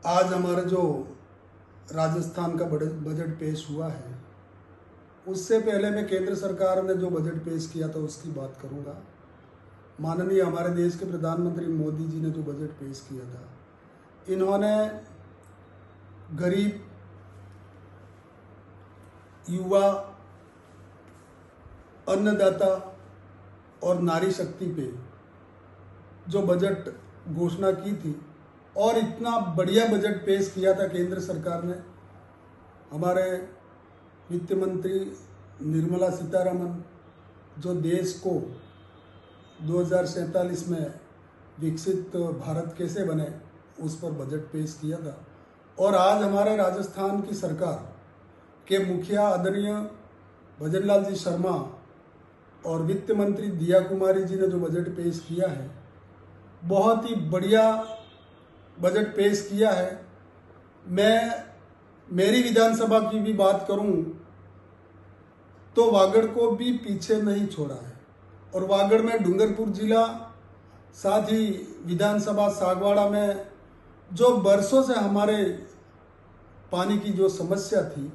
आज हमारा जो राजस्थान का बजट पेश हुआ है, उससे पहले मैं केंद्र सरकार ने जो बजट पेश किया था उसकी बात करूंगा। माननीय हमारे देश के प्रधानमंत्री मोदी जी ने जो बजट पेश किया था, इन्होंने गरीब, युवा, अन्नदाता और नारी शक्ति पे जो बजट घोषणा की थी और इतना बढ़िया बजट पेश किया था केंद्र सरकार ने। हमारे वित्त मंत्री निर्मला सीतारमन जो देश को 2047 में विकसित भारत कैसे बने उस पर बजट पेश किया था। और आज हमारे राजस्थान की सरकार के मुखिया आदरणीय भजनलाल जी शर्मा और वित्त मंत्री दिया कुमारी जी ने जो बजट पेश किया है, बहुत ही बढ़िया बजट पेश किया है। मैं मेरी विधानसभा की भी बात करूं तो वागड़ को भी पीछे नहीं छोड़ा है। और वागड़ में डूंगरपुर जिला, साथ ही विधानसभा सागवाड़ा में जो बरसों से हमारे पानी की जो समस्या थी,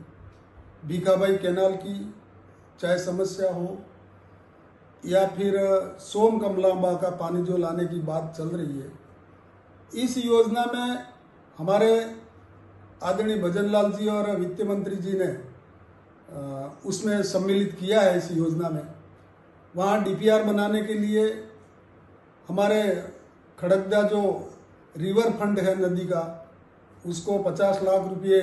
भीखाबाई कैनाल की चाहे समस्या हो या फिर सोम कमलांबा का पानी जो लाने की बात चल रही है, इस योजना में हमारे आदरणीय भजनलाल जी और वित्त मंत्री जी ने उसमें सम्मिलित किया है। इस योजना में वहाँ डीपीआर बनाने के लिए हमारे खड़गदा जो रिवर फंड है नदी का, उसको 50 लाख रुपये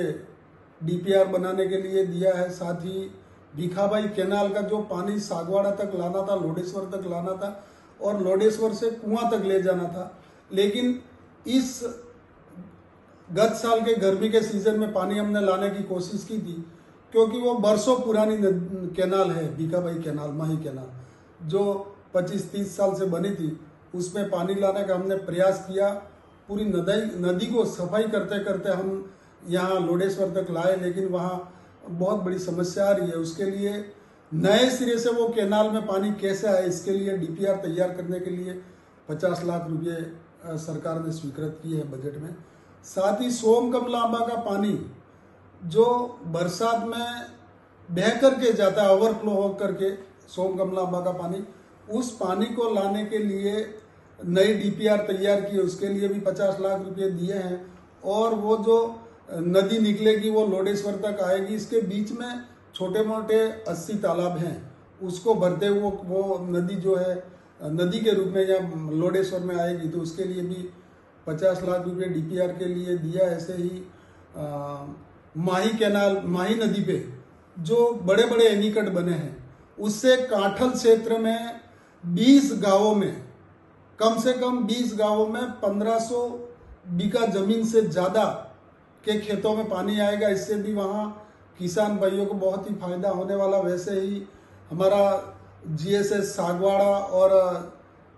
डीपीआर बनाने के लिए दिया है। साथ ही भीखाबाई कैनाल का जो पानी सागवाड़ा तक लाना था, लोडेश्वर तक लाना था और लोडेश्वर से कुआं तक ले जाना था, लेकिन इस गत साल के गर्मी के सीजन में पानी हमने लाने की कोशिश की थी, क्योंकि वो बरसों पुरानी कैनाल है, भीखाबाई कैनाल, माही कैनाल, जो 25-30 साल से बनी थी। उसमें पानी लाने का हमने प्रयास किया। पूरी नदी को सफाई करते करते हम यहाँ लोडेश्वर तक लाए, लेकिन वहाँ बहुत बड़ी समस्या आ रही है। उसके लिए नए सिरे से वो कैनाल में पानी कैसे आए, इसके लिए डीपीआर तैयार करने के लिए 50 लाख रुपये सरकार ने स्वीकृत किए हैं बजट में। साथ ही सोम कमलांबा का पानी जो बरसात में बह करके जाता है, ओवरफ्लो हो करके सोम कमलांबा का पानी, उस पानी को लाने के लिए नई डीपीआर तैयार की है, उसके लिए भी 50 लाख रुपये दिए हैं। और वो जो नदी निकलेगी वो लोडेश्वर तक आएगी, इसके बीच में छोटे मोटे 80 तालाब हैं, उसको भरते हुए वो नदी जो है नदी के रूप में या लोडेश्वर में आएगी, तो उसके लिए भी 50 लाख रुपये डीपीआर के लिए दिया। ऐसे ही माही कैनाल, माही नदी पे जो बड़े बड़े एनीकट बने हैं, उससे कांठल क्षेत्र में 20 गांवों में, कम से कम 20 गांवों में 1500 बीघा जमीन से ज़्यादा के खेतों में पानी आएगा। इससे भी वहाँ किसान भाइयों को बहुत ही फायदा होने वाला। वैसे ही हमारा जीएसएस सागवाड़ा और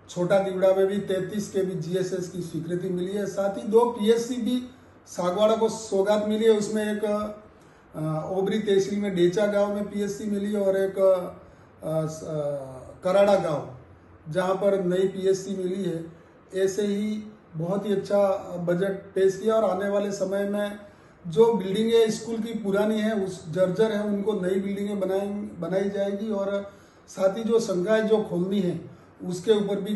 छोटा दिवड़ा में भी 33 के भी जीएसएस की स्वीकृति मिली है। साथ ही 2 पीएससी भी सागवाड़ा को सौगात मिली है। उसमें एक ओबरी तहसील में डेचा गांव में पीएससी मिली और एक कराड़ा गांव जहां पर नई पीएससी मिली है। ऐसे ही बहुत ही अच्छा बजट पेश किया। और आने वाले समय में जो बिल्डिंगें स्कूल की पुरानी है, उस जर्जर है, उनको नई बिल्डिंगें बनाई जाएगी। और साथ ही जो संकाय जो खोलनी है उसके ऊपर भी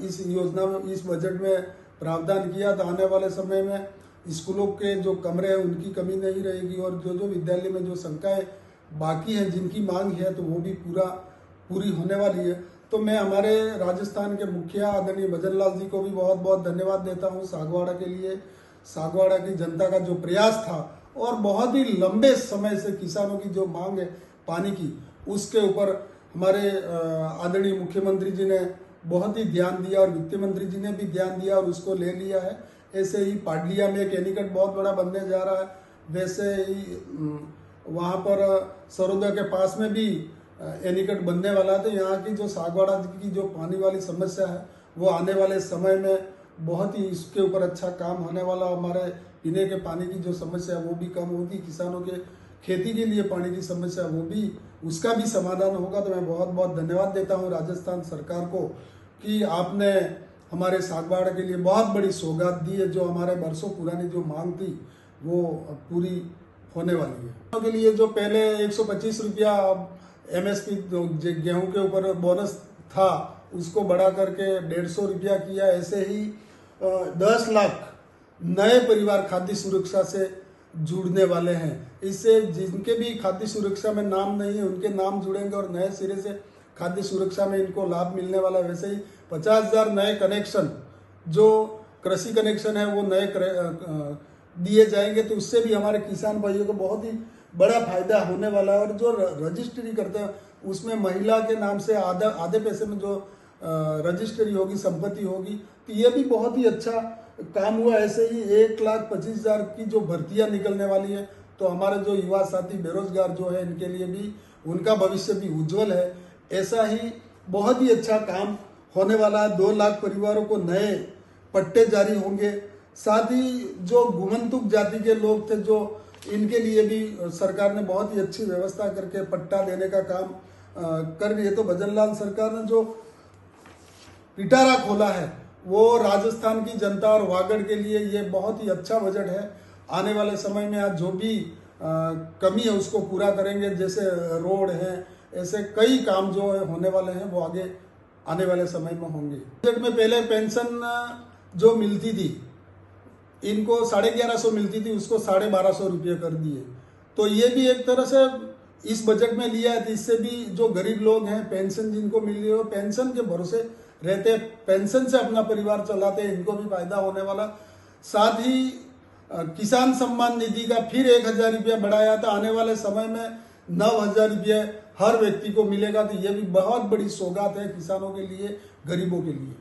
इस योजना में, इस बजट में प्रावधान किया। तो आने वाले समय में स्कूलों के जो कमरे हैं उनकी कमी नहीं रहेगी और जो जो विद्यालय में जो संकाय बाकी हैं जिनकी मांग है तो वो भी पूरी होने वाली है। तो मैं हमारे राजस्थान के मुखिया आदरणीय भजनलाल जी को भी बहुत बहुत धन्यवाद देता हूँ सागवाड़ा के लिए। सागवाड़ा की जनता का जो प्रयास था और बहुत ही लंबे समय से किसानों की जो मांग है पानी की, उसके ऊपर हमारे आदरणीय मुख्यमंत्री जी ने बहुत ही ध्यान दिया और वित्त मंत्री जी ने भी ध्यान दिया और उसको ले लिया है। ऐसे ही पाडलिया में एक एनीकट बहुत बड़ा बनने जा रहा है। वैसे ही वहाँ पर सरोदा के पास में भी एनीकट बनने वाला है। तो यहाँ की जो सागवाड़ा की जो पानी वाली समस्या है वो आने वाले समय में बहुत ही इसके ऊपर अच्छा काम होने वाला। हमारे पीने के पानी की जो समस्या है वो भी कम होगी, किसानों के खेती के लिए पानी की समस्या वो भी, उसका भी समाधान होगा। तो मैं बहुत बहुत धन्यवाद देता हूँ राजस्थान सरकार को कि आपने हमारे सागवाड़ा के लिए बहुत बड़ी सौगात दी है। जो हमारे बरसों पुरानी जो मांग थी वो पूरी होने वाली है। के लिए जो पहले 125 रुपया MSP गेहूं के ऊपर बोनस था उसको बढ़ा करके 150 रुपया किया। ऐसे ही 10 लाख नए परिवार खाद्य सुरक्षा से जुड़ने वाले हैं। इससे जिनके भी खाद्य सुरक्षा में नाम नहीं है उनके नाम जुड़ेंगे और नए सिरे से खाद्य सुरक्षा में इनको लाभ मिलने वाला है। वैसे ही 50,000 नए कनेक्शन जो कृषि कनेक्शन है वो नए दिए जाएंगे, तो उससे भी हमारे किसान भाइयों को बहुत ही बड़ा फायदा होने वाला है। और जो रजिस्ट्री करते हैं उसमें महिला के नाम से आधे पैसे में जो रजिस्ट्री होगी, संपत्ति होगी, तो ये भी बहुत ही अच्छा काम हुआ। ऐसे ही 1,25,000 की जो भर्तियां निकलने वाली है, तो हमारे जो युवा साथी बेरोजगार जो है इनके लिए भी उनका भविष्य भी उज्जवल है। ऐसा ही बहुत ही अच्छा काम होने वाला है। 2 लाख परिवारों को नए पट्टे जारी होंगे। साथ ही जो गुमंतुक जाति के लोग थे जो इनके लिए भी सरकार ने बहुत ही अच्छी व्यवस्था करके पट्टा देने का काम कर रही है। तो भजनलाल सरकार ने जो पिटारा खोला है वो राजस्थान की जनता और वागड़ के लिए ये बहुत ही अच्छा बजट है। आने वाले समय में आज जो भी कमी है उसको पूरा करेंगे। जैसे रोड है, ऐसे कई काम जो होने वाले हैं वो आगे आने वाले समय में होंगे। बजट में पहले पेंशन जो मिलती थी इनको 1150 मिलती थी, उसको 1250 रुपये कर दिए। तो ये भी एक तरह से इस बजट में लिया है। इससे भी जो गरीब लोग हैं पेंशन जिनको मिल रही है पेंशन के भरोसे रहते, पेंशन से अपना परिवार चलाते हैं, इनको भी फायदा होने वाला। साथ ही किसान सम्मान निधि का फिर 1,000 रुपया बढ़ाया था। आने वाले समय में 9,000 रुपये हर व्यक्ति को मिलेगा। तो ये भी बहुत बड़ी सौगात है किसानों के लिए, गरीबों के लिए।